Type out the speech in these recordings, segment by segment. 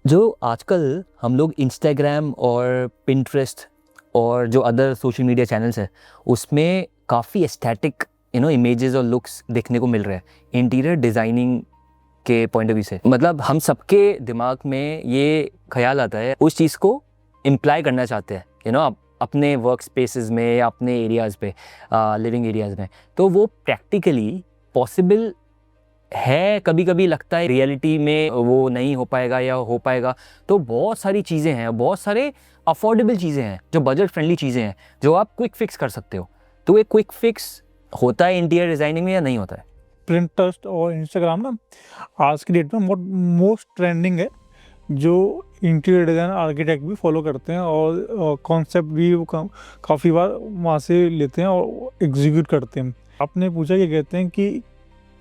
जो आजकल हम लोग इंस्टाग्राम और पिंटरेस्ट और जो अदर सोशल मीडिया चैनल्स हैं उसमें काफ़ी एस्थेटिक इमेजेस और लुक्स देखने को मिल रहे हैं इंटीरियर डिज़ाइनिंग के पॉइंट ऑफ व्यू से। मतलब हम सबके दिमाग में ये ख्याल आता है, उस चीज़ को इम्प्लाई करना चाहते हैं अपने वर्क स्पेसेस में या अपने एरियाज़ पे, लिविंग एरियाज़ में। तो वो प्रैक्टिकली पॉसिबल है, कभी कभी लगता है रियलिटी में वो नहीं हो पाएगा या हो पाएगा। तो बहुत सारी चीज़ें हैं, बहुत सारे अफोर्डेबल चीज़ें हैं, जो बजट फ्रेंडली चीज़ें हैं, जो आप क्विक फिक्स कर सकते हो। तो एक क्विक फिक्स होता है इंटीरियर डिज़ाइनिंग में या नहीं होता है? पिंटरेस्ट और इंस्टाग्राम ना आज की डेट में मोस्ट ट्रेंडिंग है, जो इंटीरियर डिज़ाइन आर्किटेक्ट भी फॉलो करते हैं और कॉन्सेप्ट भी वो काफ़ी बार वहाँ से लेते हैं और एग्जीक्यूट करते हैं। आपने पूछा कि कहते हैं कि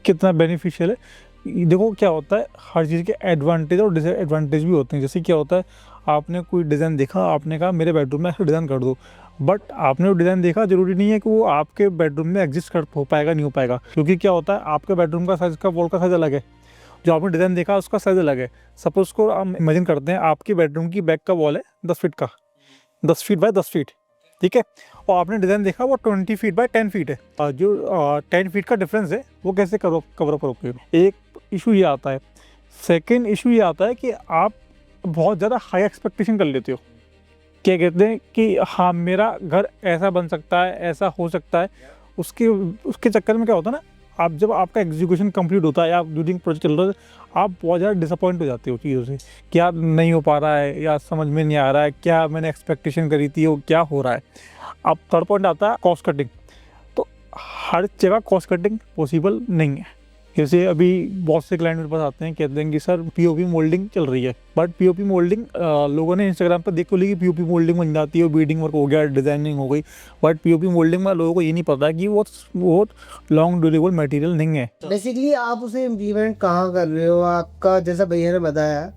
कितना बेनिफिशियल है। देखो क्या होता है, हर चीज़ के एडवांटेज और डिसएडवांटेज भी होते हैं। जैसे क्या होता है, आपने कोई डिज़ाइन देखा, आपने कहा मेरे बेडरूम में ऐसा डिज़ाइन कर दो, बट आपने वो डिज़ाइन देखा, ज़रूरी नहीं है कि वो आपके बेडरूम में एग्जिस्ट कर हो पाएगा नहीं हो पाएगा। क्योंकि क्या होता है, आपके बेडरूम का साइज़ का वॉल का साइज़ अलग है, जो आपने डिज़ाइन देखा उसका साइज़ अलग है। सपोज़ को हम इमेजिन करते हैं आपके बेडरूम की बैक का वॉल है 10 फीट का, 10 फीट बाय 10 फीट, ठीक है, और आपने डिज़ाइन देखा वो 20 फीट बाय 10 फीट है। जो 10 फीट का डिफरेंस है वो कैसे कवर अप करोगे? एक इशू ये आता है। सेकेंड इशू ये आता है कि आप बहुत ज़्यादा हाई एक्सपेक्टेशन कर लेते हो। क्या कहते हैं कि हाँ मेरा घर ऐसा बन सकता है, ऐसा हो सकता है। उसके चक्कर में क्या होता है ना, आप जब आपका एग्जीक्यूशन कंप्लीट होता है या ड्यूरिंग प्रोजेक्ट चल रहा है, आप बहुत ज़्यादा डिसअपॉइंट हो जाते हो चीज़ों से। क्या नहीं हो पा रहा है या समझ में नहीं आ रहा है, क्या मैंने एक्सपेक्टेशन करी थी वो क्या हो रहा है। अब थर्ड पॉइंट आता है कॉस्ट कटिंग। तो हर जगह कॉस्ट कटिंग पॉसिबल नहीं है। जैसे अभी बहुत से क्लाइंट मेरे पास आते हैं, कहते हैं कि सर पीओपी मोल्डिंग चल रही है, बट पीओपी मोल्डिंग लोगों ने इंस्टाग्राम पर देख तो ली कि पीओपी मोल्डिंग बन जाती है, बीडिंग वर्क हो गया, डिजाइनिंग हो गई, बट पीओपी मोल्डिंग में लोगों को ये नहीं पता कि वो बहुत लॉन्ग ड्यूरेबल मटेरियल नहीं है। बेसिकली आप उसे इम्प्लीमेंट कहाँ कर रहे हो? आपका जैसा भैया ने बताया,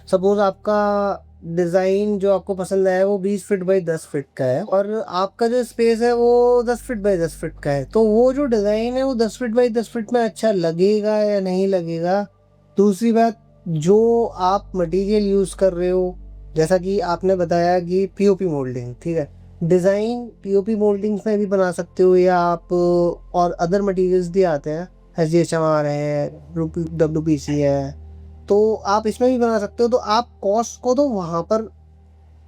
सपोज आपका डिज़ाइन जो आपको पसंद आया वो 20 फीट बाई 10 फीट का है और आपका जो स्पेस है वो 10 फीट बाई 10 फीट का है, तो वो जो डिज़ाइन है वो 10 फीट बाई 10 फीट में अच्छा लगेगा या नहीं लगेगा। दूसरी बात, जो आप मटेरियल यूज़ कर रहे हो, जैसा कि आपने बताया कि पीओपी मोल्डिंग, ठीक है, डिज़ाइन पीओपी मोल्डिंग्स में भी बना सकते हो या आप और अदर मटेरियल्स भी आते हैं, SGHMR है, WPC है, तो आप इसमें भी बना सकते हो। तो आप कॉस्ट को तो वहाँ पर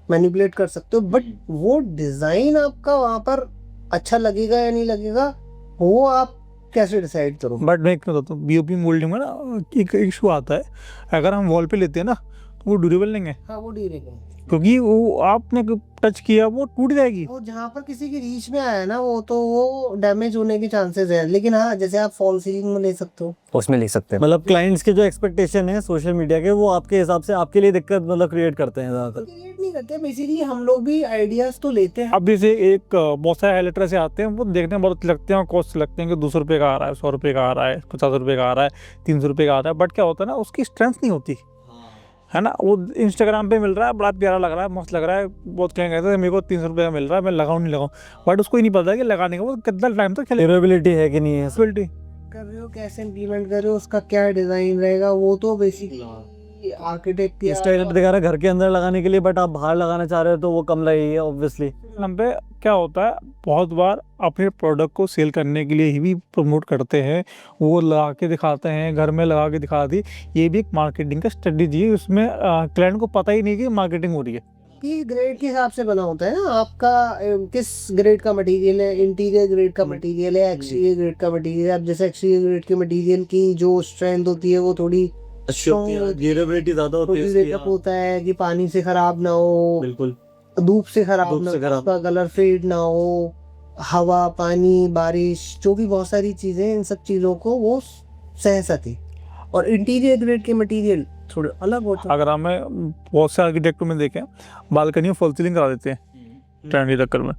मैनिपुलेट कर सकते हो, बट वो डिज़ाइन आपका वहाँ पर अच्छा लगेगा या नहीं लगेगा वो आप कैसे डिसाइड करो? बट मैं क्यों बताता हूँ, बीओपी मोल्डिंग में ना एक इशू आता है। अगर हम वॉल पे लेते हैं ना तो वो ड्यूरेबल नहीं है। हाँ, वो ड्यूरेबल, क्योंकि वो आपने टच किया वो टूट जाएगी। वो जहाँ पर किसी की रीच में आया ना वो तो वो डैमेज होने के चांसेस है। लेकिन हाँ, जैसे आप फॉल सीलिंग में ले सकते हो, उसमें ले सकते हैं। मतलब क्लाइंट्स के जो एक्सपेक्टेशन है सोशल मीडिया के, वो आपके हिसाब से आपके लिए दिक्कत मतलब क्रिएट करते हैं ज़्यादातर। क्रिएट नहीं करते। बेसिकली हम लोग भी आइडियाज तो लेते हैं। अब जैसे एक बहुत सारे हाइलाइटर से आते हैं, वो देखने में बहुत अच्छे लगते हैं और कॉस्ट लगते हैं कि 200 रुपये का आ रहा है, 100 रुपये का आ रहा है, 50 रुपये का आ रहा है, 300 रुपये का आ रहा है। बट क्या होता है ना, उसकी स्ट्रेंथ नहीं होती है ना। वो इंस्टाग्राम पे मिल रहा है, बड़ा प्यारा लग रहा है, मस्त लग रहा है, बहुत क्लाइंट कहते हैं मेरे को 300 रुपये का मिल रहा है, मैं लगाऊं नहीं लगाऊं, बट उसको ही नहीं पता है कि लगाने का वो कितना टाइम तक चलेगा, ड्यूरेबिलिटी है कि नहीं है। कर रहे हो, कैसे इम्प्लीमेंट कर रहे हो, उसका क्या डिजाइन रहेगा, वो तो बेसिकली आर्किटेक्ट या स्टाइल दिखा रहा है घर के अंदर लगाने के लिए, बट आप बाहर लगाना चाह रहे हो तो वो कम लगेगी ऑब्वियसली। पे क्या होता है, बहुत बार अपने प्रोडक्ट को सेल करने के लिए ही भी प्रमोट करते हैं, वो लगा के दिखाते हैं, घर में लगा के दिखा दी। ये भी एक मार्केटिंग का स्ट्रेटेजी है, उसमें क्लाइंट को पता ही नहीं कि मार्केटिंग हो रही है। कि ग्रेड के हिसाब से बना होता है ना आपका, किस ग्रेड का मटेरियल है, इंटीरियर ग्रेड का मटेरियल है, एक्सटीरियर ग्रेड का मटेरियल है। अब जैसे एक्सटीरियर ग्रेड के मटेरियल की जो स्ट्रेंथ होती है वो थोड़ी ड्यूरेबिलिटी ज्यादा होती है, रेटअप होता है कि पानी से खराब ना हो, बिल्कुल धूप से खराब ना हो, उसका कलर फेड ना हो, हवा, पानी, बारिश, जो भी बहुत सारी चीजें, इन सब चीजों को वो सह सके। और इंटीरियर ग्रेड के मटेरियल थोड़े अलग होते हैं। अगर हमें बहुत से आर्किटेक्टों में देखें, बालकनी में फॉल सीलिंग करा देते हैं ट्रेंड के चक्कर में,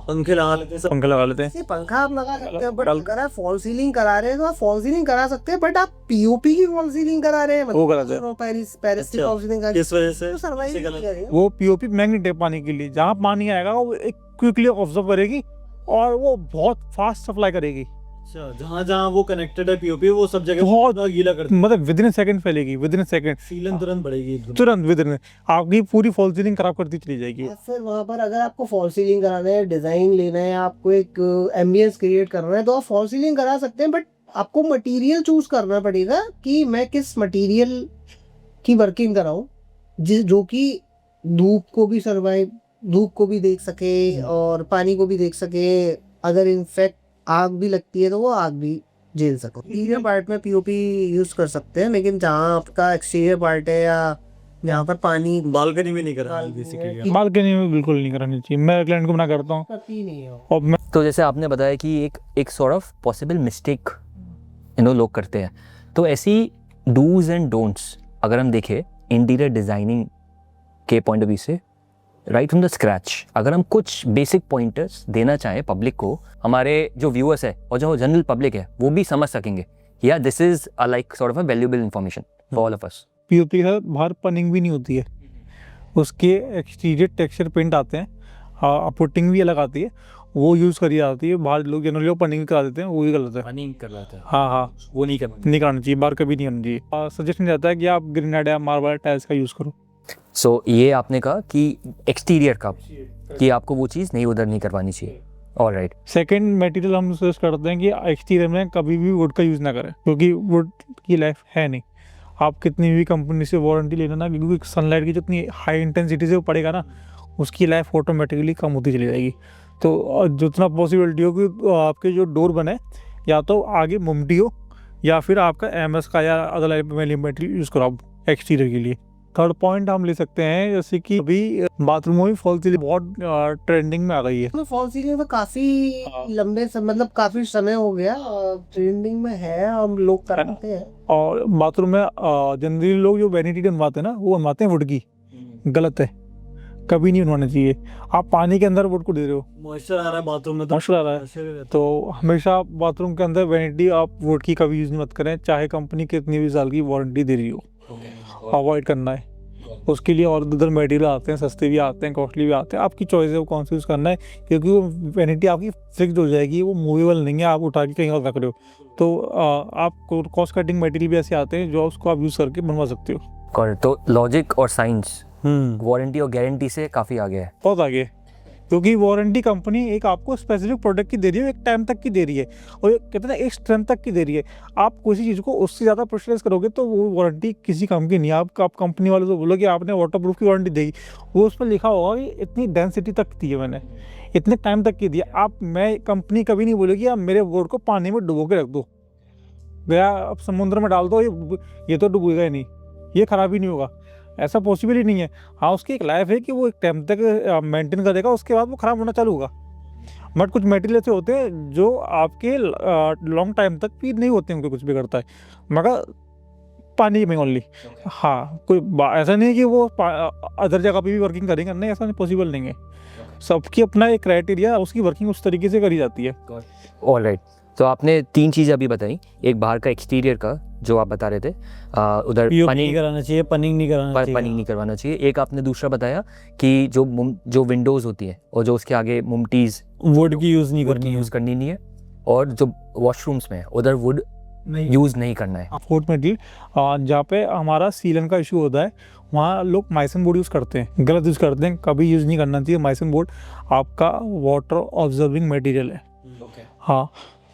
पंखे लगा लेते हैं, पंखे लगा लेते हैं। जैसे पंखा आप लगा सकते हैं, बट अगर आप फॉल सीलिंग करा रहे हैं तो आप फॉल सीलिंग करा सकते हैं, बट आप पीओपी की फॉल सीलिंग करा रहे हैं, वो कराते हैं। पेरिस की फॉल सीलिंग किस वजह से तो सर्वाइव नहीं करेगा। वो पीओपी मैग्नेट है पानी के लिए, जहाँ पानी आएगा वो एक क्विकली ऑब्जर्व करेगी और वो बहुत फास्ट सप्लाई करेगी। अच्छा, जहाँ जहाँ वो कनेक्टेड है पीओपी वो सब जगह बहुत पूरा गीला कर देता मतलब विद इन सेकंड फैलेगी, विद इन सेकंड, सीलन तुरंत बढ़ेगी एकदम। तुरंत विद इन आपकी पूरी फॉल सीलिंग खराब करती चली जाएगी। या फिर वहाँ पर अगर आपको फॉल सीलिंग कराना है, डिजाइन लेना है, आपको एक एम्बियंस क्रिएट करना है, तो आप फॉल सीलिंग करा सकते हैं, बट आपको मटेरियल चूज करना पड़ेगा कि मैं किस मटेरियल की वर्किंग कराऊं जो कि धूप को भी सर्वाइव, धूप को भी देख सके और पानी को भी देख सके, अगर इनफैक्ट आग भी लगती है तो वो आग भी झेल सको। इंटीरियर पार्ट में पीओपी यूज कर सकते हैं, लेकिन जहाँ आपका एक्सटीरियर पार्ट है या यहाँ पर पानी बालकनी में नहीं करा बेसिकली। बालकनी में बिल्कुल नहीं करानी चाहिए, मैं क्लाइंट को मना करता हूँ। करती नहीं है। और मैं तो जैसे आपने बताया कि एक सॉर्ट ऑफ पॉसिबल मिस्टेक लोग करते हैं, तो ऐसी डूज एंड डोंट्स अगर हम देखें इंटीरियर डिज़ाइनिंग के पॉइंट ऑफ व्यू से, राइट फ्रॉम द स्क्रैच, अगर हम कुछ बेसिक पॉइंटर्स देना चाहें पब्लिक को, हमारे जो व्यूअर्स है और जो जनरल पब्लिक है वो भी समझ सकेंगे, या this is a like sort of a valuable information for all of us. POP के साथ बाहर पनिंग भी नहीं होती है, उसके एक्सटीरियर टेक्सचर पेंट आते हैं, पुटिंग भी अलग आती है, वो यूज़ करी जाती है। बाहर लोग जनरली पनिंग भी करा देते हैं, वो भी गलत है। पनिंग कर रहा था, हाँ हाँ, वो नहीं करना। नहीं कराना चाहिए, बाहर कभी नहीं करना चाहिए। सजेशन जाता है कि आप ग्रेनाइट या मार्बल टाइल्स का यूज़ करो। सो ये आपने कहा कि एक्सटीरियर का, कि आपको वो चीज़ नहीं उधर नहीं करवानी चाहिए। ऑलराइट। सेकंड मटेरियल हम सजेस्ट करते हैं कि एक्सटीरियर में कभी भी वुड का यूज़ ना करें, क्योंकि वुड की लाइफ है नहीं। आप कितनी भी कंपनी से वारंटी लेना ना, क्योंकि सनलाइट की जितनी हाई इंटेंसिटी से वो पड़ेगा ना, उसकी लाइफ ऑटोमेटिकली कम होती चली जाएगी। तो जितना पॉसिबिलिटी हो कि आपके जो डोर बने, या तो आगे मुमटी हो या फिर आपका एमएस का या अदर मटेरियल यूज़ करो आप एक्सटीरियर के लिए। थर्ड पॉइंट हम ले सकते हैं, जैसे कि अभी बाथरूम में भी फॉल सीलिंग बहुत ट्रेंडिंग में आ गई है। फॉल सीलिंग तो काफी लंबे मतलब काफी समय हो गया ट्रेंडिंग में है, हम लोग करते हैं। और बाथरूम में जनरली लोग जो वैनिटी बनवाते हैं ना, वो बनवाते हैं वुड की, गलत है, कभी नहीं बनवाना चाहिए। आप पानी के अंदर वुड को दे रहे हो, मॉइस्चर आ रहा है बाथरूम में, तो मॉइस्चर आ रहा है, तो हमेशा बाथरूम के अंदर वैनिटी आप वुड की कभी यूज़ मत करें, चाहे कंपनी कितनी भी साल की वारंटी दे रही हो, अवॉइड करना है उसके लिए। और उधर मटेरियल आते हैं, सस्ते भी आते हैं, कॉस्टली भी आते हैं, आपकी चॉइस है वो कौन सा यूज़ करना है, क्योंकि वो वैनिटी आपकी फिक्स्ड हो जाएगी, वो मूवेबल नहीं है, आप उठा के कहीं और रख रहे हो। तो आप कॉस्ट कटिंग मटेरियल भी ऐसे आते हैं जो उसको आप यूज़ करके बनवा सकते हो। करेक्ट। तो लॉजिक और साइंस वारंटी और गारंटी से काफ़ी आगे है, बहुत आगे, क्योंकि वारंटी कंपनी एक आपको स्पेसिफिक प्रोडक्ट की दे रही है, एक टाइम तक की दे रही है, और कहते हैं एक स्ट्रेंथ तक की दे रही है। आप किसी चीज़ को उससे ज़्यादा प्रेशराइज करोगे तो वो वारंटी किसी काम की नहीं है। आप कंपनी वाले तो बोलो कि आपने वाटर प्रूफ की वारंटी देगी, वो उसमें लिखा होगा कि इतनी डेंसिटी तक दी है मैंने, इतने टाइम तक की दिया। आप मैं कंपनी कभी नहीं बोलेगी आप मेरे बोर्ड को पानी में डुबो के रख दो, गया आप समुद्र में डाल दो, ये तो डूबेगा ही नहीं, ये ख़राब ही नहीं होगा, ऐसा पॉसिबल ही नहीं है। हाँ, उसकी एक लाइफ है कि वो एक टाइम तक मेंटेन करेगा, उसके बाद वो ख़राब होना चालू होगा। बट कुछ मटेरियल ऐसे होते हैं जो आपके लॉन्ग टाइम तक भी नहीं होते, उनको कुछ भी करता है, मगर पानी में ओनली। हाँ, कोई ऐसा नहीं है कि वो अदर जगह पे भी वर्किंग करेंगे, नहीं, ऐसा नहीं, पॉसिबल नहीं है। सबकी अपना एक क्राइटेरिया, उसकी वर्किंग उस तरीके से करी जाती है। ऑलराइट। तो आपने 3 चीज़ अभी बताई, एक बाहर का एक्सटीरियर का जो आप बता रहे थे, उधर पनिंग पनिंग नहीं कराना चाहिए, पनिंग नहीं कराना चाहिए, पनिंग नहीं करवाना चाहिए। एक आपने दूसरा बताया कि जो विंडोज़ होती है और जो उसके आगे मुमटीज़, वुड की यूज़ नहीं वुड करनी की है, यूज़ करनी नहीं है, और जो वॉशरूम्स में है उधर वुड यूज़ नहीं करना है। फोर्थ मटेरियल जहाँ पे हमारा सीलन का इशू होता है, वहाँ लोग माइसन बोर्ड यूज़ करते हैं, गलत यूज़ करते हैं, कभी यूज़ नहीं करना चाहिए। माइसन बोर्ड आपका वाटर ऑब्जर्विंग मटेरियल है। हाँ,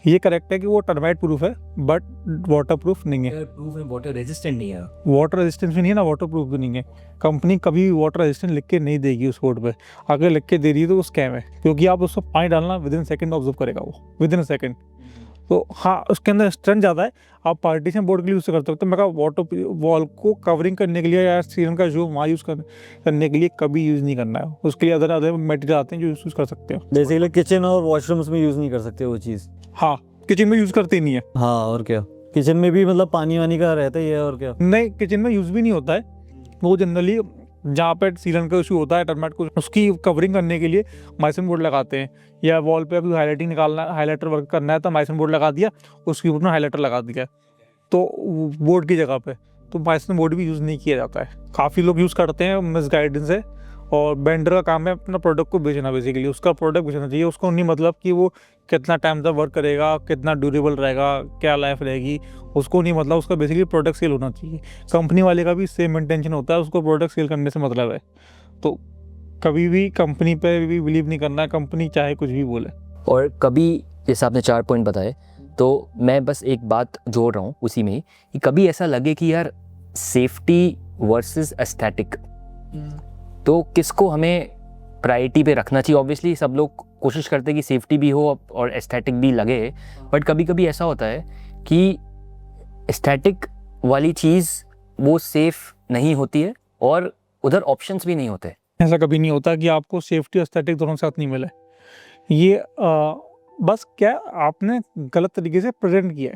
ये करेक्ट है कि वो टर्माइट प्रूफ है, बट वाटर प्रूफ नहीं है। वाटर रेजिस्टेंट नहीं है। वाटर रेजिस्टेंस भी नहीं है ना, वाटर प्रूफ भी नहीं है। कंपनी कभी वाटर रेजिस्टेंट लिख के नहीं देगी उस बोर्ड पे, अगर लिख के दे रही है तो वो स्कैम है, क्योंकि आप उसको पानी डालना विद इन सेकेंड ऑब्जर्व करेगा वो, विद इन सेकेंड। तो हाँ, उसके अंदर स्ट्रेंथ ज़्यादा है, आप पार्टीशन बोर्ड के लिए यूज़ कर सकते हो। तो मैं कहा वाटर वॉल को कवरिंग करने के लिए या सीलन का जो वहाँ यूज़ करने के लिए कभी यूज़ नहीं करना है, उसके लिए अदर मटेरियल आते हैं जो यूज़ कर सकते हो। बेसिकली किचन और वॉशरूम्स में यूज़ नहीं कर सकते वो चीज़। हाँ, किचन में यूज़ करते ही नहीं है। हाँ, और क्या, किचन में भी मतलब पानी वानी का रहता ही है, और क्या। नहीं, किचन में यूज़ भी नहीं होता है वो। जनरली जहाँ पे सीलन का इशू होता है, टर्माइट को, उसकी कवरिंग करने के लिए माइसन बोर्ड लगाते हैं, या वॉल पे अभी हाईलाइटिंग निकालना, हाईलाइटर वर्क करना है तो माइसन बोर्ड लगा दिया, उसके ऊपर हाईलाइटर लगा दिया, तो बोर्ड की जगह पे तो माइसन बोर्ड भी यूज़ नहीं किया जाता है। काफ़ी लोग यूज़ करते हैं मिस गाइडेंस है, और वेंडर का काम है अपना प्रोडक्ट को बेचना, बेसिकली उसका प्रोडक्ट बेचना चाहिए। उसको नहीं मतलब कि वो कितना टाइम तक वर्क करेगा, कितना ड्यूरेबल रहेगा, क्या लाइफ रहेगी, उसको नहीं मतलब। उसका बेसिकली प्रोडक्ट सेल होना चाहिए। कंपनी वाले का भी सेम इंटेंशन होता है, उसको प्रोडक्ट सेल करने से मतलब है। तो कभी भी कंपनी पे भी बिलीव नहीं करना है, कंपनी चाहे कुछ भी बोले। और कभी जैसे आपने 4 पॉइंट बताए, तो मैं बस एक बात जोड़ रहा हूँ उसी में ही, कि कभी ऐसा लगे कि यार सेफ्टी वर्सेस एस्थेटिक, तो किसको हमें प्रायोरिटी पे रखना चाहिए? ऑब्वियसली सब लोग कोशिश करते हैं कि सेफ्टी भी हो और एस्थेटिक भी लगे, बट कभी कभी ऐसा होता है कि एस्थेटिक वाली चीज़ वो सेफ नहीं होती है और उधर ऑप्शंस भी नहीं होते। ऐसा कभी नहीं होता कि आपको सेफ्टी और एस्थेटिक दोनों साथ नहीं मिले। ये बस क्या आपने गलत तरीके से प्रेजेंट किया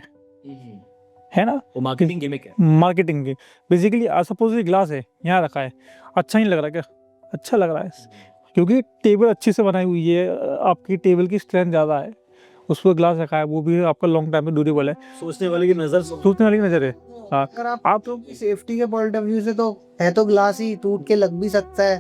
है ना। वो मार्केटिंग गिमिक है। मार्केटिंग की बेसिकली सपोज ये ग्लास है, यहाँ रखा है, अच्छा नहीं लग रहा क्या? अच्छा लग रहा है क्योंकि टेबल अच्छी से बनाई हुई है, आपकी टेबल की स्ट्रेंथ ज़्यादा है, उस पर ग्लास रखा है, वो भी आपका लॉन्ग टाइम में ड्यूरेबल है। सोचने वाले की नज़र, सोचने वाली नज़र है। हाँ, अगर आप तो सेफ्टी के पॉइंट ऑफ व्यू से तो है, तो ग्लास ही टूट के लग भी सकता है।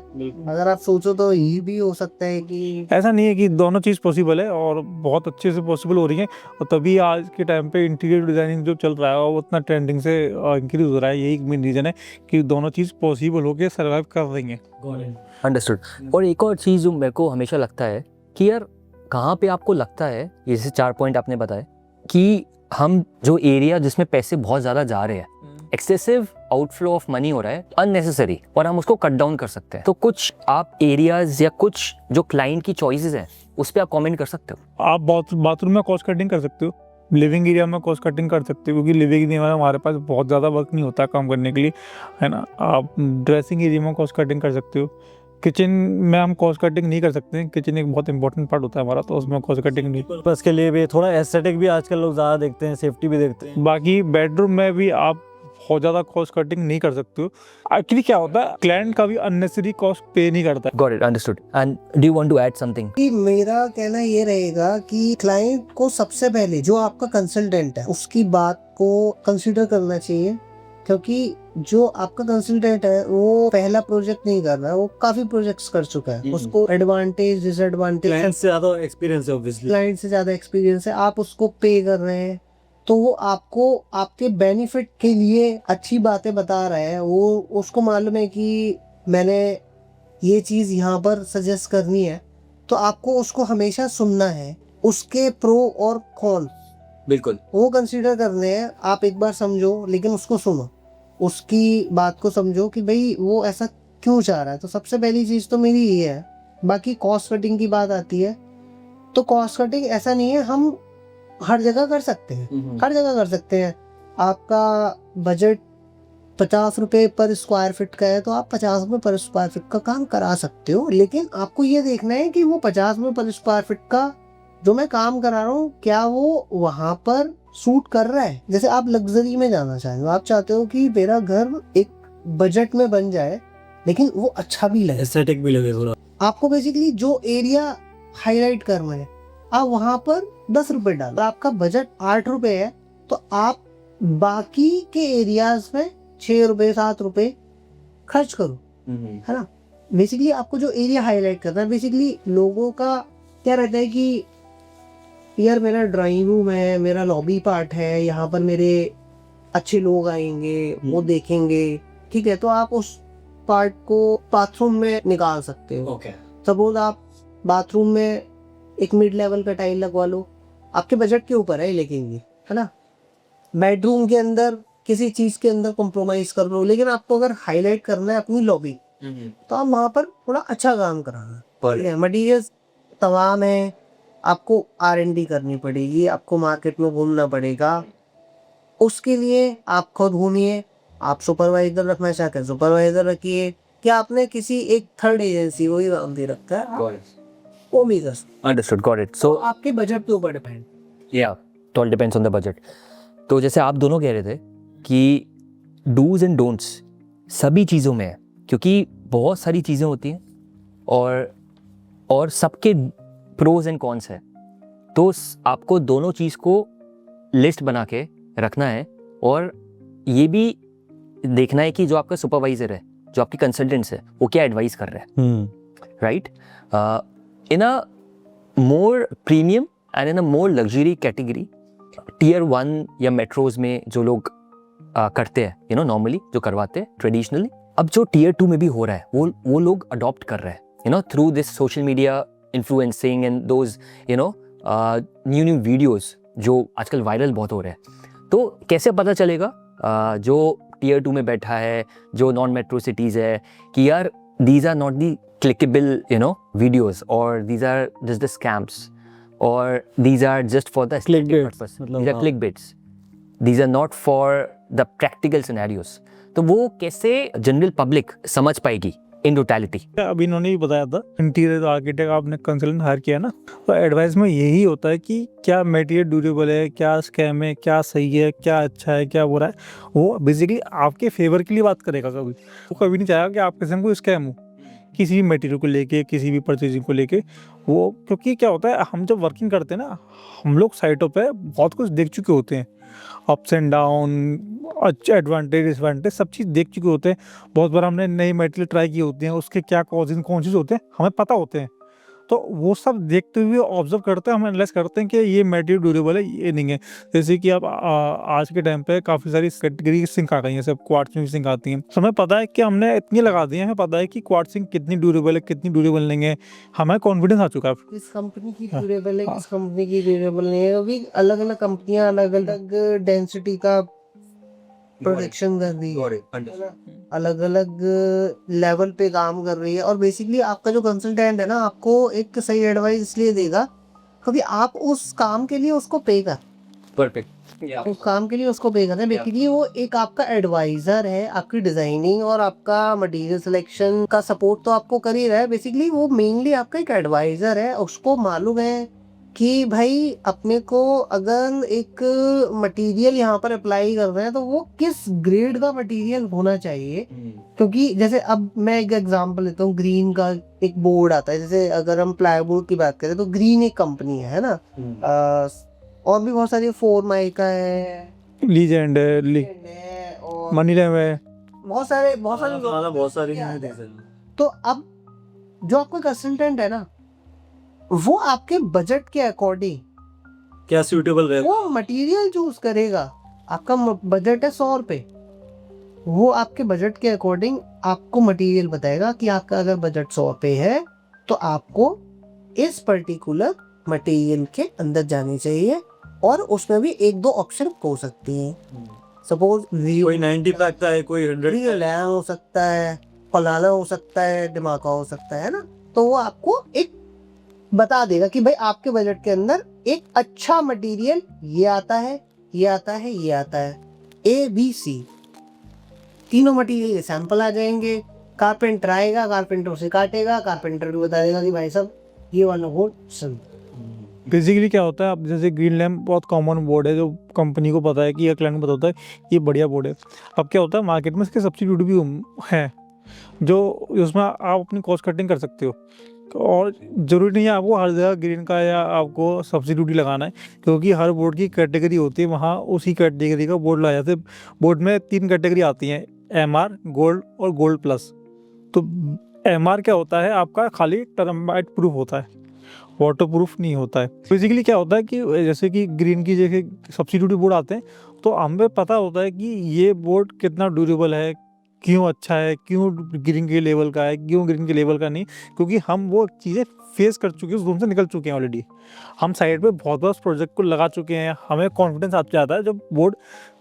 अगर आप सोचो तो ये भी हो सकता है कि ऐसा नहीं है कि दोनों चीज़ पॉसिबल है, और बहुत अच्छे से पॉसिबल हो रही है। और तभी आज के टाइम पे इंटीरियर डिजाइनिंग जो चल रहा है वो उतना ट्रेंडिंग से इंक्रीज हो रहा है। यही मेन रीज़न है कि दोनों चीज़ पॉसिबल होकर सर्वाइव कर रही हैं। अंडरस्टूड। और एक और चीज़ जो मेरे को हमेशा लगता है कि यार कहाँ पे आपको लगता है, जैसे 4 पॉइंट आपने बताए, कि हम जो एरिया जिसमें पैसे बहुत ज़्यादा जा रहे हैं, एक्सेसिव आउटफ्लो ऑफ मनी हो रहा है अननेसेसरी, और हम उसको कट डाउन कर सकते हैं। तो कुछ आप एरियाज या कुछ जो क्लाइंट की चॉइसेस हैं उस पर आप कमेंट कर सकते हो। आप बाथरूम में कॉस्ट कटिंग कर सकते हो, लिविंग एरिया में कॉस्ट कटिंग कर सकते हो, क्योंकि लिविंग एरिया में हमारे पास बहुत ज़्यादा वर्क नहीं होता काम करने के लिए, है ना। आप ड्रेसिंग एरिया में कॉस्ट कटिंग कर सकते हो। किचन में हम कॉस्ट कटिंग नहीं कर सकते हैं, किचन एक बहुत इंपॉर्टेंट पार्ट होता है हमारा, तो उसमें कॉस्ट कटिंग नहीं। पर्पस के लिए भी थोड़ा एस्थेटिक भी आजकल लोग ज़्यादा देखते हैं, सेफ्टी भी देखते हैं। बाकी बेडरूम में भी आप बहुत ज़्यादा कॉस्ट कटिंग नहीं कर सकते हो। एक्चुअली क्या होता है, क्लाइंट का भी अननेसेसरी कॉस्ट पे नहीं करता है। Got it, understood. And do you want to add something? कि मेरा कहना ये रहेगा कि क्लाइंट को सबसे पहले जो आपका कंसल्टेंट है उसकी बात को कंसीडर करना चाहिए, क्योंकि जो आपका कंसल्टेंट है वो पहला प्रोजेक्ट नहीं कर रहा है, वो काफी प्रोजेक्ट्स कर चुका है। उसको एडवांटेज डिसएडवांटेज, क्लाइंट से ज़्यादा एक्सपीरियंस है ऑब्वियसली। क्लाइंट से ज्यादा एक्सपीरियंस है, आप उसको पे कर रहे हैं तो वो आपको आपके बेनिफिट के लिए अच्छी बातें बता रहे हैं। वो उसको मालूम है कि मैंने ये चीज़ यहाँ पर सजेस्ट करनी है, तो आपको उसको हमेशा सुनना है, उसके प्रो और कॉन बिल्कुल वो कंसीडर करने हैं। आप एक बार समझो लेकिन उसको सुनो, उसकी बात को समझो कि भाई वो ऐसा क्यों चाह रहा है। तो सबसे पहली चीज़ तो मेरी ये है। बाकी कॉस्ट कटिंग की बात आती है, तो कॉस्ट कटिंग ऐसा नहीं है, हम हर जगह कर सकते हैं, हर जगह कर सकते हैं। आपका बजट 50 रुपये पर स्क्वायर फीट का है तो आप 50 रुपये पर स्क्वायर फीट का काम करा सकते हो, लेकिन आपको ये देखना है कि वो 50 रुपये पर स्क्वायर फीट का जो मैं काम करा रहा हूँ क्या वो वहाँ पर सूट कर रहा है। जैसे आप लग्जरी में जाना चाहें, आप चाहते हो कि मेरा घर एक बजट में बन जाए लेकिन वो अच्छा भी लगे, एस्थेटिक भी लगे थोड़ा। आपको बेसिकली जो एरिया हाईलाइट करना है आप वहाँ पर 10 रुपये डालो। आपका बजट 8 रुपये है तो आप बाकी के एरियाज में 6 रुपये 7 रुपये खर्च करो, है ना। बेसिकली आपको जो एरिया हाईलाइट करना है, बेसिकली लोगों का क्या रहता है कि यार मेरा ड्राइंग रूम है, मेरा लॉबी पार्ट है, यहाँ पर मेरे अच्छे लोग आएंगे, वो देखेंगे, ठीक है, तो आप उस पार्ट को बाथरूम में निकाल सकते हो। सपोज आप बाथरूम में एक मिड लेवल का टाइल लगवा लो, आपके बजट के ऊपर है लेकिन ये, है ना। बेडरूम के अंदर किसी चीज के अंदर कॉम्प्रोमाइज कर लो, लेकिन आपको अगर हाईलाइट करना है अपनी लॉबी तो आप वहाँ पर थोड़ा अच्छा काम कराना। मटीरियल्स तमाम है, आपको R&D करनी पड़ेगी, आपको मार्केट में घूमना पड़ेगा, उसके लिए आप खुद घूमिए। आप सुपरवाइजर रखना चाहते हैं सुपरवाइजर रखिए, क्या आपने किसी एक थर्ड एजेंसी को ही काम दे रखा है वो भी कर सकते। Understood, got it. सो आपके बजट के ऊपर डिपेंड, या it all depends on the budget. तो जैसे आप दोनों कह रहे थे कि डूज एंड डोंट्स सभी चीज़ों में है, क्योंकि बहुत सारी चीज़ें होती हैं और सबके प्रोज एंड कॉन्स है, तो आपको दोनों चीज़ को लिस्ट बना के रखना है, और ये भी देखना है कि जो आपका सुपरवाइज़र है, जो आपके कंसल्टेंट्स है वो क्या एडवाइस कर रहे हैं, right? In a more premium and in a more luxury category, tier 1 या मेट्रोज में जो लोग करते हैं, यू नो, नॉर्मली जो करवाते हैं ट्रेडिशनली, अब जो टियर 2 में भी हो रहा है वो लोग अडॉप्ट कर रहे हैं, you know, through this social media influencing and those, you know, new videos जो आजकल वायरल बहुत हो रहे हैं। तो कैसे पता चलेगा जो टियर 2 में बैठा है, जो नॉन मेट्रो सिटीज़ है, कि यार these are not the clickable, you know, videos, और these are just the scams, और these are just for the aesthetic Clickbaits, purpose. मतलब These are हाँ। clickbaits. These are not for the practical scenarios. तो वो कैसे general public समझ पाएगी in totality? अभी इन्होंने भी बताया था, इंटीरियर आर्किटेक्ट आपने कंसल्टेंट हायर किया ना, तो एडवाइस में यही होता है कि क्या मटेरियल ड्यूरेबल है, क्या स्कैम है, क्या सही है, क्या अच्छा है, क्या बुरा है। वो बेसिकली आपके फेवर के लिए बात करेगा, कभी वो कभी नहीं चाहेगा कि आपके संग कोई स्कैम हो किसी भी मटेरियल को लेके, किसी भी परचेजिंग को लेके। वो क्योंकि क्या होता है, हम जब वर्किंग करते हैं ना, हम लोग साइटों पे बहुत कुछ देख चुके होते हैं, अप्स एंड डाउन, अच्छा एडवांटेज डिसएडवांटेज सब चीज़ देख चुके होते हैं। बहुत बार हमने नई मटेरियल ट्राई की होती हैं, उसके क्या कॉजिंग कौन चीज़ होते हैं हमें पता होते हैं। तो वो सब देखते हुए ऑब्जर्व करते हैं, हम एनालाइज करते हैं कि ये मटेरियल ड्यूरेबल है, ये नहीं है। जैसे कि अब आज के टाइम पे काफ़ी सारी कैटेगरी सिंक आ गई हैं, सब क्वार्ट्ज में सिंक आती हैं। तो हमें पता है कि हमने इतनी लगा दी है, हमें पता है कि क्वार्ट्ज सिंक कितनी ड्यूरेबल है, कितनी ड्यूरेबल नहीं है, हमें कॉन्फिडेंस आ चुका है। किस कंपनी की हाँ, ड्यूरेबल है, हाँ। किस कंपनी की ड्यूरेबल नहीं है, वो भी अलग अलग कंपनियां अलग अलग डेंसिटी का प्रोटेक्शन कर रही है, अलग अलग लेवल पे काम कर रही है। और बेसिकली आपका जो कंसल्टेंट है ना, आपको एक सही एडवाइस इसलिए देगा क्योंकि आप उस काम के लिए उसको पे कर, परफेक्ट। उस काम के लिए उसको पे करते हैं। बेसिकली वो एक आपका एडवाइजर है, आपकी डिजाइनिंग और आपका मटेरियल सिलेक्शन का सपोर्ट तो आपको कर ही रहा है। बेसिकली वो मेनली आपका एक एडवाइजर है, उसको मालूम है कि भाई अपने को अगर एक मटेरियल यहाँ पर अप्लाई कर रहे हैं तो वो किस ग्रेड का मटेरियल होना चाहिए। क्योंकि जैसे अब मैं एक एग्जांपल लेता हूँ, ग्रीन का एक बोर्ड आता है, जैसे अगर हम प्लाईवुड की बात करें तो ग्रीन एक कंपनी है ना, और भी बहुत सारी फोरमाई का है, लीजेंड है, है, और मनीलैम है। बहुत सारे लोग, बहुत सारी तो अब जो आपका कंसल्टेंट है ना, वो आपके बजट के अकॉर्डिंग क्या सूटेबल रहेगा, वो मटेरियल चूज करेगा। आपका बजट है 100 रुपए, वो आपके बजट के अकॉर्डिंग आपको मटेरियल बताएगा कि आपका अगर बजट 100 रुपए है तो आपको इस पर्टिकुलर मटेरियल के अंदर जानी चाहिए, और उसमें भी एक दो ऑप्शन हो सकती हैं। सपोज कोई 90 पैक का है, कोई 100 हो सकता है, फलाना हो सकता है, धमाका हो सकता है ना। तो वो आपको एक बता देगा कि भाई आपके बजट के अंदर एक अच्छा मटेरियल ये आता है, ये आता है, ये आता है, ABC तीनों मटेरियल सैंपल आ जाएंगे। कारपेंटर आएगा, कारपेंटर उसे काटेगा, कारपेंटर भी बता देगा कि भाई साहब ये वाला बोर्ड सही। बेसिकली क्या होता है, अब जैसे ग्रीन लैम्प बहुत कॉमन बोर्ड है, जो कंपनी को पता है कि या क्लाइंट को पता होता है ये बढ़िया बोर्ड है। अब क्या होता है, मार्केट में इसके सब्सिट्यूट भी हैं जो उसमें आप अपनी कॉस्ट कटिंग कर सकते हो, और ज़रूरी नहीं है आपको हर जगह ग्रीन का या आपको सब्सिट्यूट ही लगाना है, क्योंकि हर बोर्ड की कैटेगरी होती है, वहाँ उसी कैटेगरी का बोर्ड लगाया जाता है। बोर्ड में 3 कैटेगरी आती हैं, MR, गोल्ड और गोल्ड प्लस। तो MR क्या होता है, आपका खाली टर्माइट प्रूफ होता है, वाटर प्रूफ नहीं होता है। बेसिकली क्या होता है कि जैसे कि ग्रीन की जगह सब्सिट्यूट बोर्ड आते हैं, तो हमें पता होता है कि ये बोर्ड कितना ड्यूरेबल है, क्यों अच्छा है, क्यों ग्रीन के लेवल का है, क्यों ग्रीन के लेवल का नहीं, क्योंकि हम वो चीज़ें फेस कर चुके हैं, उस जोन से निकल चुके हैं ऑलरेडी। हम साइड पे बहुत बार उस प्रोजेक्ट को लगा चुके हैं, हमें कॉन्फिडेंस आ जाता है जब बोर्ड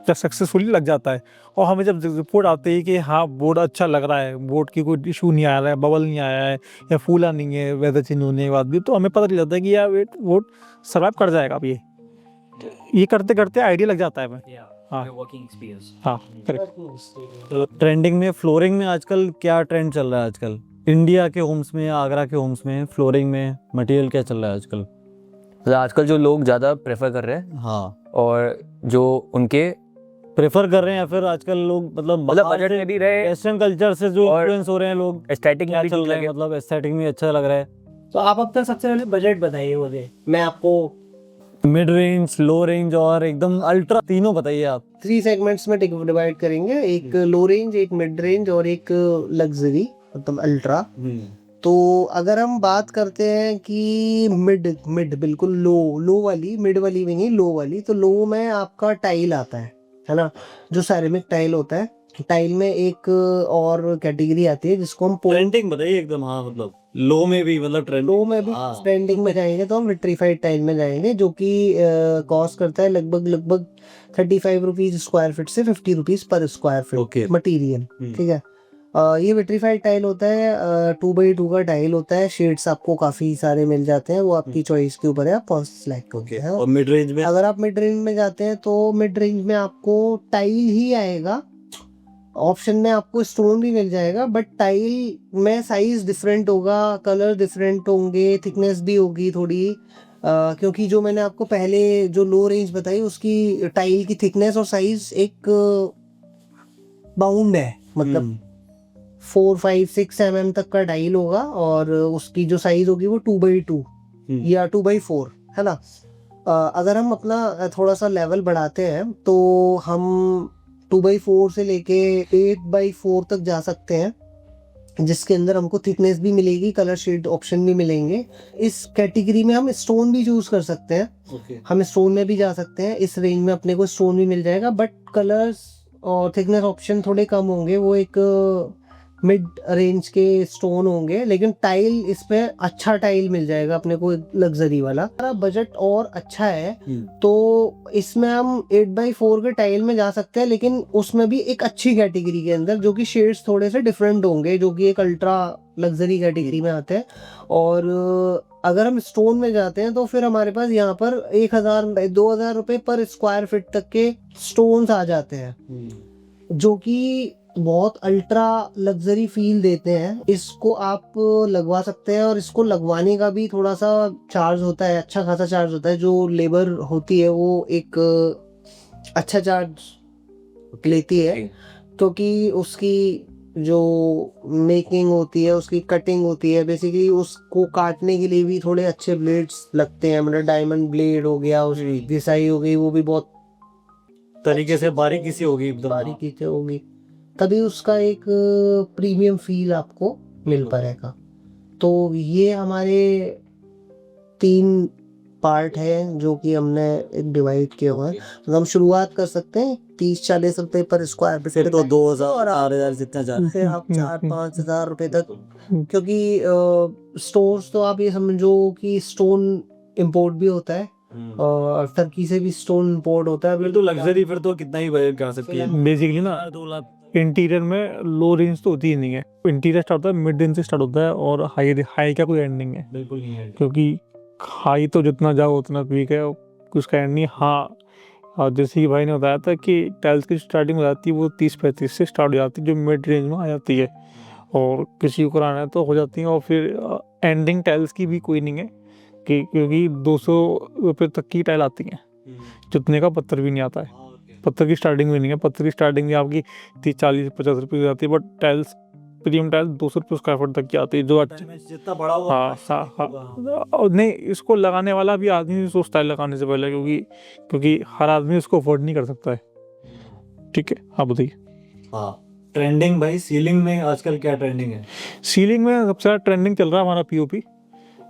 सक्सेसफुली लग जाता है। और हमें जब रिपोर्ट आती है कि हाँ बोर्ड अच्छा लग रहा है, बोर्ड की कोई इशू नहीं आ रहा है, बबल नहीं आया है या फूला नहीं है वेदर चेंज होने के बाद भी, तो हमें पता चल जाता है कि यार वेट बोर्ड सर्वाइव कर जाएगा। अब ये करते करते आइडिया लग जाता है हमें। हाँ हाँ करेक्ट। तो ट्रेंडिंग में फ्लोरिंग में आजकल क्या ट्रेंड चल रहा है आजकल इंडिया के होम्स में, आगरा के होम्स में फ्लोरिंग में मटेरियल क्या चल रहा है आजकल? मतलब आजकल जो लोग ज़्यादा प्रेफर कर रहे हैं, हाँ, और जो उनके प्रेफर कर रहे हैं, या फिर आजकल लोग मतलब बजट में भी रहे, वेस्टर्न कल्चर से जो और इन्फ्लुएंस हो रहे हैं लोग, एस्थेटिक क्या में भी चल ठीक रहा है, लगे। मतलब एस्थेटिक में अच्छा लग रहा है। तो आप अपना सबसे पहले बजट बताइए मुझे, मैं आपको मिड रेंज, लो रेंज और एकदम अल्ट्रा, तीनों बताइए आप। 3 सेगमेंट्स में डिवाइड करेंगे, एक लो रेंज, एक मिड रेंज और एक लग्जरी मतलब अल्ट्रा। तो अगर हम बात करते हैं कि मिड मिड बिल्कुल लो वाली, मिड वाली भी नहीं, लो वाली, तो लो में आपका टाइल आता है ना, जो सेरेमिक टाइल होता है। टाइल में एक और कैटेगरी आती है जिसको हम ट्रेंडिंग बताइए एकदम। हाँ मतलब लो में भी, मतलब ट्रेंड लो में भी ट्रेंडिंग में जाएंगे तो हम विट्रीफाइड टाइल में जाएंगे, जो कि कॉस्ट करता है लगभग 35 रुपीज स्क्वायर फीट से 50 rupees per square feet Okay. Material. ठीक है। ये विट्रीफाइड टाइल होता है, 2x2 का टाइल होता है। शेड्स आपको काफी सारे मिल जाते हैं, वो आपकी चॉइस के ऊपर है, आप कौन सा सिलेक्ट करते हैं। और मिड रेंज में अगर आप मिड रेंज में जाते हैं तो मिड रेंज में आपको टाइल ही आएगा, ऑप्शन में आपको स्टोन भी मिल जाएगा, बट टाइल में साइज डिफरेंट होगा, कलर डिफरेंट होंगे, थिकनेस भी होगी थोड़ी। क्योंकि जो मैंने आपको पहले जो लो रेंज बताई उसकी टाइल की थिकनेस और साइज एक बाउंड है, मतलब 4-5-6 mm तक का टाइल होगा, और उसकी जो साइज होगी वो 2x2 या 2x4 है ना। अगर हम अपना थोड़ा सा लेवल बढ़ाते हैं तो हम 2x4 से लेके 8x4 तक जा सकते हैं, जिसके अंदर हमको थिकनेस भी मिलेगी, कलर शेड ऑप्शन भी मिलेंगे। इस कैटेगरी में हम स्टोन भी चूज कर सकते हैं, हम स्टोन में भी जा सकते हैं। इस रेंज में अपने को स्टोन भी मिल जाएगा, बट कलर्स और थिकनेस ऑप्शन थोड़े कम होंगे, वो एक मिड रेंज के स्टोन होंगे, लेकिन टाइल इस पे अच्छा टाइल मिल जाएगा अपने को लग्जरी वाला। हमारा बजट और अच्छा है तो इसमें हम 8x4 के टाइल में जा सकते हैं, लेकिन उसमें भी एक अच्छी कैटेगरी के अंदर, जो कि शेड्स थोड़े से डिफरेंट होंगे, जो कि एक अल्ट्रा लग्जरी कैटेगरी में आते हैं। और अगर हम स्टोन में जाते हैं तो फिर हमारे पास यहाँ पर 1000-2000 रुपए पर स्क्वायर फीट तक के स्टोन्स आ जाते हैं, जो कि बहुत अल्ट्रा लग्जरी फील देते हैं। इसको आप लगवा सकते हैं, और इसको लगवाने का भी थोड़ा सा चार्ज होता है, अच्छा खासा चार्ज होता है। जो लेबर होती है वो एक अच्छा चार्ज लेती है, क्योंकि उसकी जो मेकिंग होती है, उसकी कटिंग होती है, बेसिकली उसको काटने के लिए भी थोड़े अच्छे ब्लेड्स लगते हैं, मतलब डायमंड ब्लेड हो गया, उसकी घिसाई हो गई, वो भी बहुत तरीके से बारीकी सी होगी, एकदम बारीकी से होगी, तभी उसका एक प्रीमियम फील आपको मिल पाएगा। तो ये हमारे 3 पार्ट है जो कि हमने डिवाइड किया हुआ है। तो हम शुरुआत कर सकते हैं 30-40 रुपए पर स्क्वायर फीट फिर तो 2000 और 4000 जितना जा फिर आप 4-5 हजार रुपए तक, क्योंकि स्टोन्स तो आप ये समझो कि स्टोन इंपोर्ट भी होता है, और टर्की से भी स्टोन इंपोर्ट होता है। फिर तो लग्जरी, फिर तो कितना ही बजट कर सकती है। बेसिकली ना 2 लाख इंटीरियर में लो रेंज तो होती ही नहीं है। इंटीरियर स्टार्ट होता है मिड रेंज से स्टार्ट होता है, और हाई का कोई एंड नहीं है, बिल्कुल नहीं है। क्योंकि हाई तो जितना जाओ उतना ठीक है, उसका एंड नहीं। हाँ, और जैसे कि भाई ने बताया था कि टाइल्स की स्टार्टिंग हो जाती है वो 30-35 से स्टार्ट हो जाती है, जो मिड रेंज में आ जाती है, और किसी को कराना है तो हो जाती है। और फिर एंडिंग टाइल्स की भी कोई नहीं है, कि क्योंकि 200 रुपये तक की टाइल आती है, जितने का पत्थर भी नहीं आता है। पत्थर की स्टार्टिंग भी नहीं है, पत्थर की स्टार्टिंग भी आपकी 30-40-50 रुपये की आती है, बट टाइल्स प्रीमियम टाइल्स 200 रुपये स्क्वायर फुट तक की आती है, जो अच्छा। जितना बड़ा होगा हाँ, और नहीं, इसको लगाने वाला भी आदमी भी सोचता है लगाने से पहले, क्योंकि हर आदमी उसको अफोर्ड नहीं कर सकता है। ठीक है, आप बताइए। हाँ, ट्रेंडिंग भाई, सीलिंग में आजकल क्या ट्रेंडिंग है? सीलिंग में सबसे ज़्यादा ट्रेंडिंग चल रहा है हमारा पीओपी,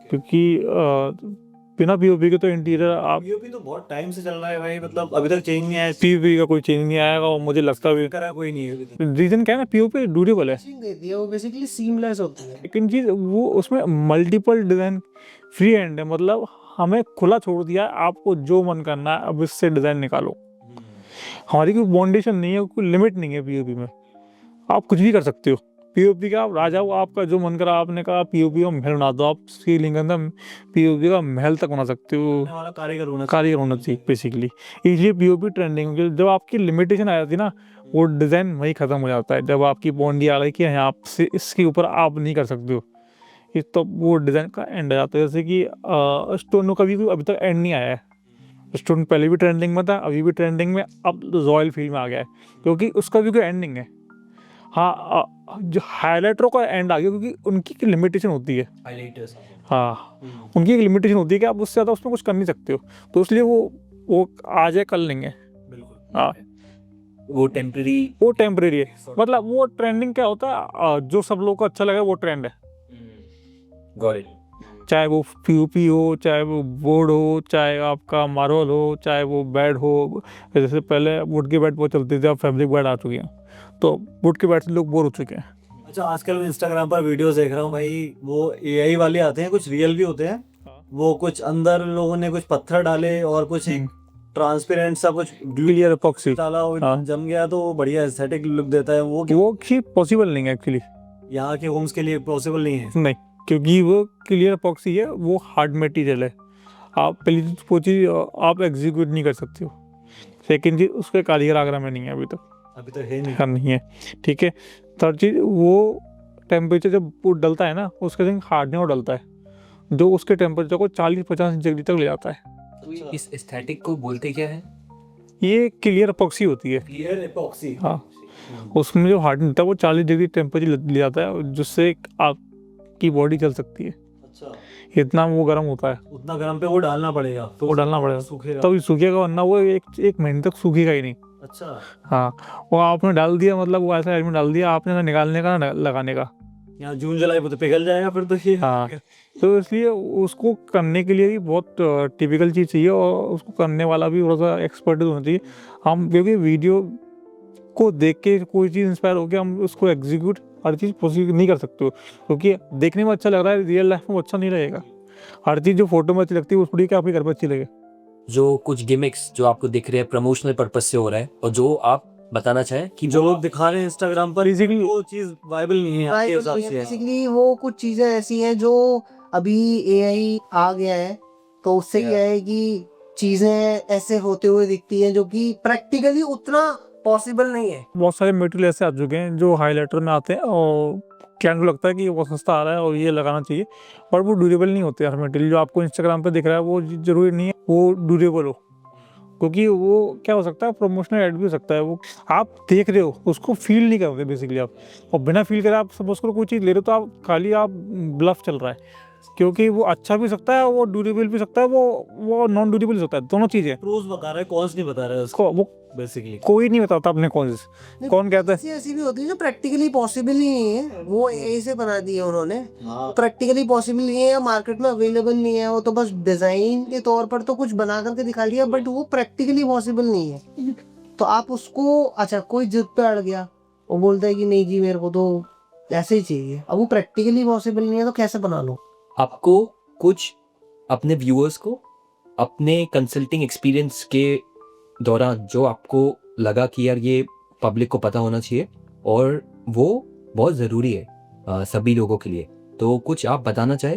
क्योंकि बिना पीओपी के तो इंटीरियर आप पीओपी तो बहुत टाइम से चल रहा है भाई, मतलब अभी तक चेंज नहीं आया। पीओपी का कोई चेंज नहीं आएगा, और मुझे लगता भी करा कोई नहीं है अभी तक। रीजन क्या है ना, पीओपी ड्यूरेबल है, देती है वो, बेसिकली सीमलेस होती है। लेकिन चीज़ वो उसमें मल्टीपल डिज़ाइन फ्री हैंड है, मतलब हमें खुला छोड़ दिया है, आपको जो मन करना है अब इससे डिज़ाइन निकालो। हमारी कोई बाउंडेशन नहीं है, कोई लिमिट नहीं है पीओपी में, आप कुछ भी कर सकते हो। पीओपी का आप राजा हो, आपका जो मन करा आपने कहा पीओपी का महल बना दो, आप सीलिंग के अंदर पीओपी का महल तक बना सकते हो। वाला कारीगर होना चाहिए बेसिकली, इसलिए पीओपी ट्रेंडिंग। जब आपकी लिमिटेशन आ जाती है ना, वो डिज़ाइन वही ख़त्म हो जाता है। जब आपकी बाउंड्री आ गई कि यहाँ से इसके ऊपर आप नहीं कर सकते हो, इस तो वो डिज़ाइन का एंड आ जाता है। जैसे कि स्टोनों का भी अभी तक एंड नहीं आया है। स्टोन पहले भी ट्रेंडिंग में था, अभी भी ट्रेंडिंग में, अब रॉयल फील्ड में आ गया है, क्योंकि उसका भी कोई एंडिंग है। हाँ, जो हाईलाइटरों का एंड आ गया, क्योंकि उनकी लिमिटेशन होती है। हाँ, उनकी एक लिमिटेशन होती है कि आप उससे ज़्यादा उसमें कुछ कर नहीं सकते हो, तो इसलिए वो आज है कल नहीं है। बिल्कुल। हाँ, वो टेम्पररी वो टेम्परेरी है, मतलब वो ट्रेंडिंग क्या होता है, जो सब लोगों को अच्छा लगे वो ट्रेंड है, गॉट इट। चाहे वो पीयूपी हो, चाहे वो बोर्ड हो, चाहे आपका मार्बल हो, चाहे वो बेड हो। जैसे पहले वुड के बेड बहुत चलते थे, अब फैब्रिक बेड आ चुके हैं, तो वुड के बेड से लोग बोर हो चुके हैं। अच्छा, आजकल मैं इंस्टाग्राम पर वीडियोस देख रहा हूँ भाई, वो एआई वाले आते हैं, कुछ रियल भी होते हैं। वो कुछ अंदर लोगों ने कुछ पत्थर डाले और कुछ एक ट्रांसपेरेंट सा कुछ क्लियर एपॉक्सी डाला, वो हाँ। जम गया तो वो बढ़िया एस्थेटिक लुक देता है। वो वो कि पॉसिबल नहीं है एक्चुअली, यहाँ के होम्स के लिए पॉसिबल नहीं है। नहीं, क्योंकि वो क्लियर एपॉक्सी है, वो हार्ड मटेरियल है। आप पहली चीज वो चीज़ आप एग्जीक्यूट नहीं कर सकते हो। सेकेंड चीज़ उसके कारीगर आगरा में नहीं है अभी तक, अभी तक है नहीं। हाँ नहीं है, ठीक है। थर्ड चीज़ वो टेम्परेचर जब वो डलता है ना, उसके संग हार्डनेस और डलता है, जो उसके टेम्परेचर को 40-50 डिग्री तक ले जाता है। इस एस्थेटिक को बोलते क्या है? ये क्लियर एपॉक्सी होती है, क्लियर एपॉक्सी। हाँ। उसमें जो हार्डनेस होता है वो 40 डिग्री टेम्परेचर ले जाता है, जिससे आपकी बॉडी चल सकती है। अच्छा, इतना वो गर्म होता है, उतना गर्म पे वो डालना पड़ेगा, तो वो डालना पड़ेगा, सूखेगा। तभी सूखेगा, वरना वो एक महीने तक सूखेगा ही नहीं। अच्छा, हाँ, वो आपने डाल दिया, मतलब वो ऐसा एडमिट डाल दिया आपने, ना निकालने का ना लगाने का। यहाँ जून जुलाई में तो पिघल जाएगा फिर तो ये। हाँ, तो इसलिए उसको करने के लिए भी बहुत टिपिकल चीज़ चाहिए, और उसको करने वाला भी थोड़ा सा एक्सपर्ट होना चाहिए। हम क्योंकि वीडियो को देख के कोई चीज़ इंस्पायर होकर हम उसको एग्जीक्यूट हर चीज़ पॉसिबल नहीं कर सकते हो, क्योंकि देखने में अच्छा लग रहा है, रियल लाइफ में अच्छा नहीं रहेगा। हर चीज़ जो फोटो में अच्छी लगती है उस थोड़ी क्या आपके घर पर अच्छी लगे। जो कुछ गिमिक्स जो आपको दिख रहे हैं प्रमोशनल पर्पस से हो रहा है, और जो आप बताना चाहें कि जो लोग दिखा रहे हैं इंस्टाग्राम पर, बेसिकली वो चीज वायबल नहीं है आपके हिसाब से। बेसिकली वो कुछ चीजें ऐसी हैं जो अभी एआई आ गया है, तो उससे क्या है कि चीजें ऐसे होते हुए दिखती हैं जो कि प्रैक्टिकली उतना पॉसिबल नहीं है। बहुत सारे मटेरियल ऐसे आ चुके हैं जो हाइलाइटर में आते हैं, और क्लाइंट को लगता है कि ये बहुत सस्ता आ रहा है और ये लगाना चाहिए, पर वो ड्यूरेबल नहीं होते यार। मटेरियल जो आपको इंस्टाग्राम पे दिख रहा है वो जरूरी नहीं है वो ड्यूरेबल हो, क्योंकि वो क्या हो सकता है, प्रमोशनल एड भी हो सकता है। वो आप देख रहे हो, उसको फील नहीं कर रहे बेसिकली आप, और बिना फील करे आप सपोज करो कोई चीज़ ले रहे हो, तो आप खाली आप ब्लफ चल रहा है, क्योंकि वो अच्छा भी सकता है, वो ड्यूरेबल भी सकता है, वो नॉन ड्यूरेबल भी सकता है, दोनों चीज़ें। प्रोज बता रहा है, कॉन्स नहीं बता रहा है उसको उसको वो बेसिकली। कोई नहीं बताता अपने कौन कहता है। ऐसी ऐसी भी होती है जो प्रैक्टिकली पॉसिबल ही नहीं है, वो एआई से बना दी है उन्होंने, प्रैक्टिकली पॉसिबल नहीं है या मार्केट में अवेलेबल नहीं है, वो तो बस डिजाइन के तौर पर तो कुछ बना करके दिखा लिया, बट वो प्रैक्टिकली पॉसिबल नहीं है। तो आप उसको, अच्छा कोई जिद पे अड़ गया, वो बोलता है कि नहीं जी मेरे को तो ऐसे ही चाहिए, अब वो प्रैक्टिकली पॉसिबल नहीं है तो कैसे बना लो। आपको कुछ अपने व्यूअर्स को अपने कंसल्टिंग एक्सपीरियंस के दौरान जो आपको लगा कि यार ये पब्लिक को पता होना चाहिए और वो बहुत ज़रूरी है सभी लोगों के लिए, तो कुछ आप बताना चाहे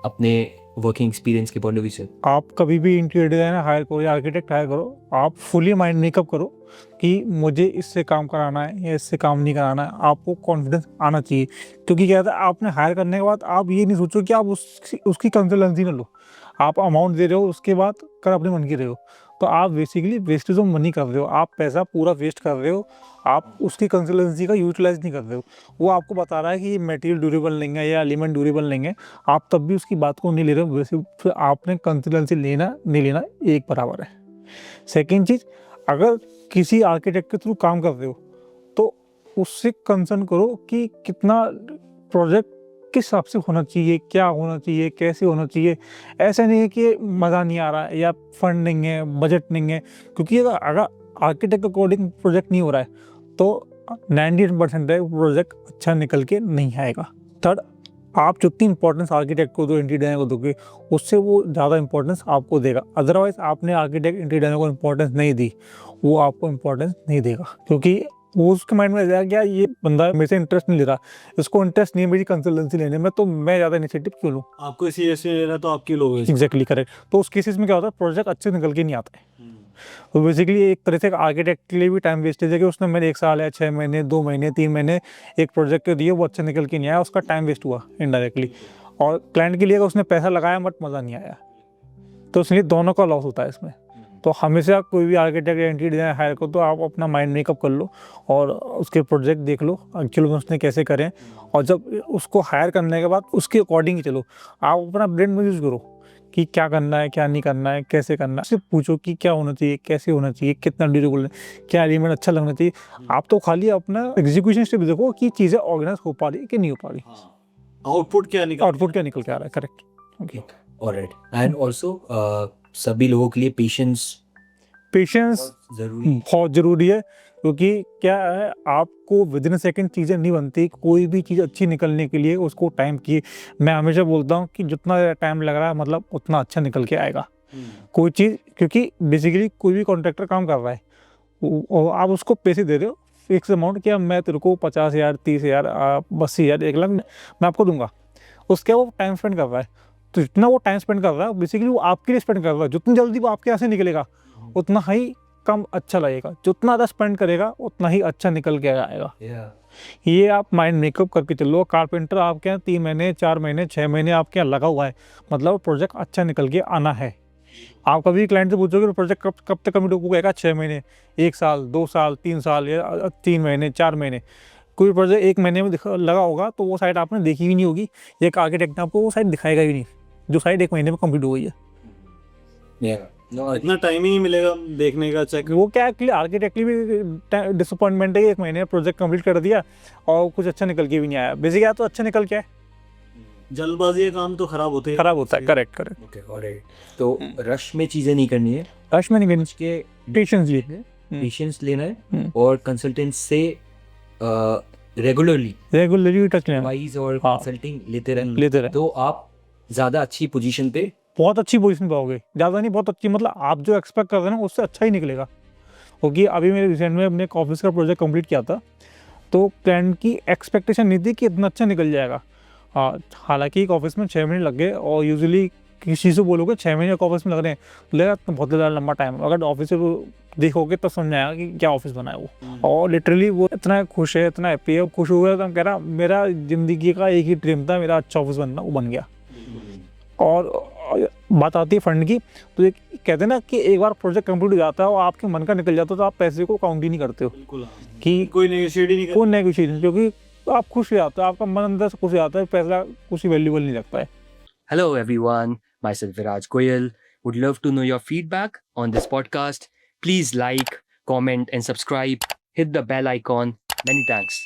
अपने वर्किंग एक्सपीरियंस के पॉइंट ऑफ व्यू से? आप कभी भी इंटीरियर डिजाइनर हायर करो या आर्किटेक्ट हायर करो, आप फुली माइंड मेकअप करो कि मुझे इससे काम कराना है या इससे काम नहीं कराना है। आपको कॉन्फिडेंस आना चाहिए, क्योंकि क्या होता है, आपने हायर करने के बाद आप ये नहीं सोचो कि आप उसकी कंसल्टेंसी ना लो। आप अमाउंट दे रहे हो, उसके बाद कर अपने मन की रहे हो, तो आप बेसिकली वेस्टेज ऑफ मनी कर रहे हो, आप पैसा पूरा वेस्ट कर रहे हो, आप उसकी कंसल्टेंसी का यूटिलाइज नहीं कर रहे हो। वो आपको बता रहा है कि ये मटेरियल ड्यूरेबल नहीं है या एलिमेंट ड्यूरेबल नहीं है, आप तब भी उसकी बात को नहीं ले रहे हो। वैसे फिर आपने कंसल्टेंसी लेना नहीं लेना एक बराबर है। सेकेंड चीज़, अगर किसी आर्किटेक्ट के थ्रू काम कर रहे हो तो उससे कंसर्न करो कि कितना प्रोजेक्ट किस हिसाब से होना चाहिए, क्या होना चाहिए, कैसे होना चाहिए। ऐसा नहीं है कि मज़ा नहीं आ रहा है या फंड नहीं है, बजट नहीं है, क्योंकि अगर आर्किटेक्ट अकॉर्डिंग प्रोजेक्ट नहीं हो रहा है तो 98% है प्रोजेक्ट अच्छा निकल के नहीं आएगा। थर्ड, आप जितनी इंपॉर्टेंस आर्किटेक्ट को दो, इंटीरियर डिजाइनर को दोगे, उससे वो ज़्यादा इंपॉर्टेंस आपको देगा। अदरवाइज आपने आर्किटेक्ट इंटीरियर डिजाइनर को इंपॉर्टेंस नहीं दी, वो आपको इंपॉर्टेंस नहीं देगा, क्योंकि वो उसके माइंड में जाएगा क्या ये बंदा मेरे से इंटरेस्ट नहीं ले रहा, इसको इंटरेस्ट नहीं है मेरी कंसल्टेंसी लेने में, तो मैं ज़्यादा इनिशिएटिव क्यों लूँ। आपको सीरियसली लेना तो आपकी लोग हैं। Exactly correct. तो उस केसेस में क्या होता है, प्रोजेक्ट अच्छे निकल के नहीं आता है। तो बेसिकली एक तरह से आर्किटेक्ट के लिए भी टाइम वेस्टेज है कि उसने मेरे 1 साल या 6 महीने 2 महीने 3 महीने एक प्रोजेक्ट के दिए, वो अच्छा निकल के नहीं आया, उसका टाइम वेस्ट हुआ इनडायरेक्टली। और क्लाइंट के लिए अगर उसने पैसा लगाया बट मज़ा नहीं आया, तो इसलिए दोनों का लॉस होता है इसमें। तो हमेशा कोई भी आर्किटेक्ट या इंटीरियर डिज़ाइनर हायर करो तो आप अपना माइंड मेकअप कर लो और उसके प्रोजेक्ट देख लो एक्चुअल में उसने कैसे करें, और जब उसको हायर करने के बाद उसके अकॉर्डिंग ही चलो। आप अपना ब्रेन में यूज़ करो कि क्या करना है, क्या नहीं करना है, कैसे करना है। सिर्फ पूछो कि क्या होना चाहिए, कैसे होना चाहिए, कितना ड्यूरेबल है, क्या एलिमेंट अच्छा लगना चाहिए। आप तो खाली अपना एग्जीक्यूशन स्टेप देखो कि चीज़ें ऑर्गेनाइज हो पा रही है कि नहीं हो पा रही, आउटपुट क्या निकल आउटपुट क्या निकल के आ रहा है। Correct, okay. Alright, and also सभी लोगों के लिए पेशेंस पेशेंस जरूरी। बहुत ज़रूरी है, क्योंकि क्या है, आपको विद इन सेकेंड चीज़ें नहीं बनती। कोई भी चीज़ अच्छी निकलने के लिए उसको टाइम की, मैं हमेशा बोलता हूँ कि जितना टाइम लग रहा है मतलब उतना अच्छा निकल के आएगा कोई चीज़। क्योंकि बेसिकली कोई भी कॉन्ट्रैक्टर काम कर रहा है, आप उसको पैसे दे रहे हो फिक्स अमाउंट कि अब मैं तेरे को 50,000, 30,000, 80,000, 1 लाख मैं आपको दूंगा। उसके वो टाइम स्पेंड कर रहा है, तो जितना वो टाइम स्पेंड कर रहा है बेसिकली वो आपके लिए स्पेंड कर रहा है। जितनी जल्दी वो आपके यहाँ से निकलेगा उतना ही कम अच्छा लगेगा, जितना ज़्यादा स्पेंड करेगा उतना ही अच्छा निकल के आएगा। ये आप माइंड मेकअप करके चलो। कारपेंटर आपके यहाँ 3 महीने, 4 महीने, 6 महीने आपके यहाँ लगा हुआ है, मतलब प्रोजेक्ट अच्छा निकल के आना है। आप कभी क्लाइंट से पूछोगे प्रोजेक्ट कब तक कंप्लीट हो गएगा, 6 महीने, 1 साल, 2 साल, 3 साल या 3 महीने, 4 महीने। कोई प्रोजेक्ट 1 महीने में लगा होगा तो वो साइट आपने देखी भी नहीं होगी, एक आर्किटेक्ट ने आपको वो साइट दिखाएगा भी नहीं जो साइट 1 महीने में कंप्लीट हो गई है। इतना टाइम ही नहीं मिलेगा देखने का चेक। वो क्या है, आर्किटेक्टली भी डिसअपॉइंटमेंट है कि 1 महीने में प्रोजेक्ट कंप्लीट कर दिया और कुछ अच्छा निकल के भी नहीं आया। बेसिक आया तो अच्छा निकल के आए, जल्दबाजी का काम तो खराब होते खराब होता है। करेक्ट। Okay, alright. तो रश में चीज़ें नहीं करनी है, रश में नहीं करनी, के पेशेंस लिए पेशेंस लेना है और कंसल्टेंट से रेगुलरली रेगुलरली टच लेना, एडवाइस और हाँ। कंसल्टिंग लेते रहे, लेते रहे, तो आप ज़्यादा अच्छी पोजीशन पे। बहुत अच्छी पोजीशन पाओगे। ज़्यादा नहीं, बहुत अच्छी, मतलब आप जो एक्सपेक्ट कर रहे हैं ना उससे अच्छा ही निकलेगा। क्योंकि अभी मैंने रिसेंट में अपने एक ऑफिस का प्रोजेक्ट कंप्लीट किया था, तो क्लाइंट की एक्सपेक्टेशन नहीं थी कि इतना अच्छा निकल जाएगा। हालांकि एक ऑफिस में 6 महीने लग गए, और यूजुअली किसी से बोलोगे 6 महीने एक ऑफिस में लग रहे हैं तो लगेगा तो बहुत ज़्यादा लंबा टाइम। अगर ऑफिस से देखोगे तो समझ आएगा कि क्या ऑफिस बना है वो। और लिटरली वो इतना खुश है, इतना हैप्पी है, खुश हुआ तो हम कह रहा मेरा ज़िंदगी का एक ही ड्रीम था, मेरा अच्छा ऑफिस बनना, वो बन गया। और बात आती है फंड की, तो एक कहते हैं ना कि एक बार प्रोजेक्ट कंप्लीट हो जाता है और आपके मन का निकल जाता है तो आप पैसे को काउंट ही नहीं करते हो। बिल्कुल कि कोई नेगोशिएट ही नहीं कोई नेगोशिएशन, क्योंकि आप खुश हो जाते हो, आपका मन अंदर से खुश हो जाता है, पैसा कुछ वैल्यूबल नहीं लगता है। Hello everyone, myself Viraj Goyal. Would love to know your feedback on this podcast. Please like, comment and subscribe. Hit the bell icon. Many thanks.